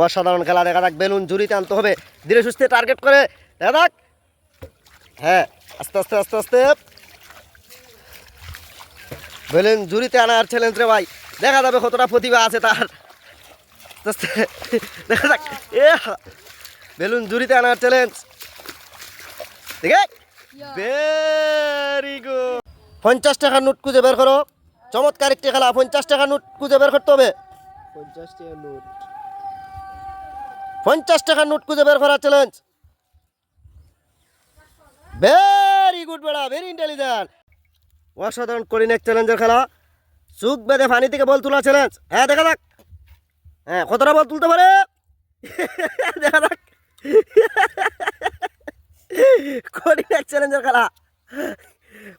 অসাধারণ খেলা। দেখা যাক বেলুন ঝুড়িতে আনতে হবে, ধীরে সুস্থে টার্গেট করে। দেখা যাক, হ্যাঁ আস্তে আস্তে আস্তে আস্তে বেলুন ঝুড়িতে আনার চ্যালেঞ্জ রে ভাই। দেখা যাবে কতটা প্রতিভা আছে তার। আস্তে আস্তে দেখা যাক, বেলুন ঝুড়িতে আনার চ্যালেঞ্জ। দেখে ভেরি গুড। 50 টাকার নোট খুঁজে বের করো। চমৎকার একটি খেলা। 50 টাকার নোট খুঁজে বের করতে হবে। 50 টাকা নোট। 50 টাকার নোট খুঁজে বের করার চ্যালেঞ্জ। ভেরি গুড বেড়া, ভেরি ইন্টেলিজেন্ট। অসাধারণ কঠিন এক চ্যালেঞ্জের খেলা। চোখ বেঁধে পানি থেকে বল তোলা চ্যালেঞ্জ। হ্যাঁ দেখা যাক, হ্যাঁ কতটা বল তুলতে পারে। দেখা যাক, কঠিন এক চ্যালেঞ্জের খেলা।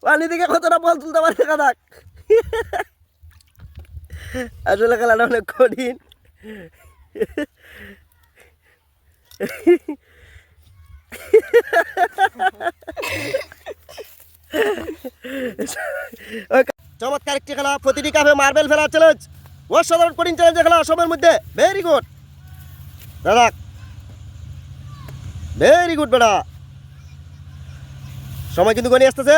পানি থেকে কতটা বল তুলতে পারে দেখা যাক। আসলে খেলাটা অনেক কঠিন। চমৎকার একটি খেলা। প্রতিটি কাপে মার্বেল ফেলা চ্যালেঞ্জ। অসাধারণ কঠিন চ্যালেঞ্জের খেলা সময়ের মধ্যে। ভেরি গুড দাদা, ভেরি গুড বেড়া। সময় কিন্তু গনিয়ে আসতেছে।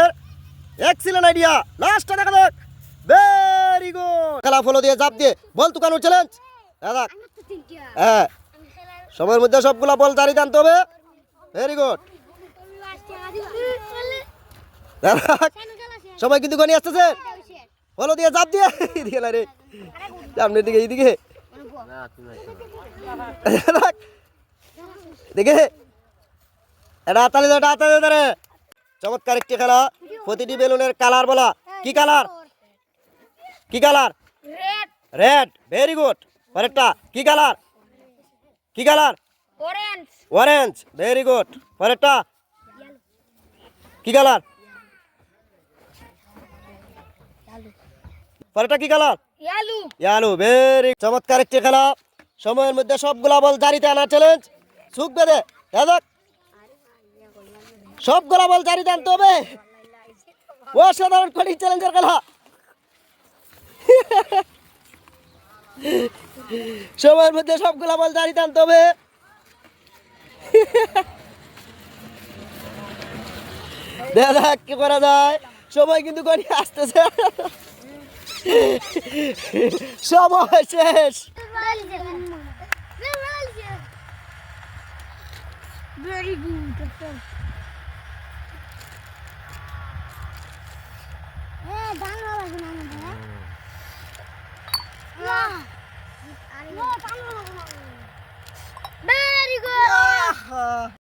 Excellent idea. লাস্টটা দেখা যাক। Very good. খেলা ফলো দিয়ে জাপ দিয়ে বল তুকানোর চ্যালেঞ্জ। দাদা হ্যাঁ, সময়ের মধ্যে সবগুলা বল দাঁড়িয়ে আনতে হবে। ভেরি গুড দাদা, সময় কিন্তু গনিয়ে আসতেছে। ফলো দিয়ে জাপ দিয়ে এদিকে না রে, সামনের দিকে এইদিকে দেখে এটা হাতালি দে, এটা হাতালি দে রে। চমৎকার একটি খেলা। প্রতিটি বেলুনের কালার বলা। কি কালার? কি কালার? রেড। Very good. পরেরটা কি কালার? কি কালার? অরেঞ্জ। Very good. পরেরটা কি কালার? পরেরটা কি কালার? ইয়ালো। ভেরি চমৎকার একটি খেলা। সময়ের মধ্যে সবগুলা বল জারিতে আনার চ্যালেঞ্জ। সুখ বেঁধে দেখ, সবগুলা বল জারিতে আনতে হবে। অসাধারণ কঠিন চ্যালেঞ্জের খেলা। সময়ের মধ্যে সবগুলা বল জারিতে আনতে হবে। দেখ কি করা যায়। সময় কিন্তু গড়িয়ে আসতেছে। সময় শেষ। Very good.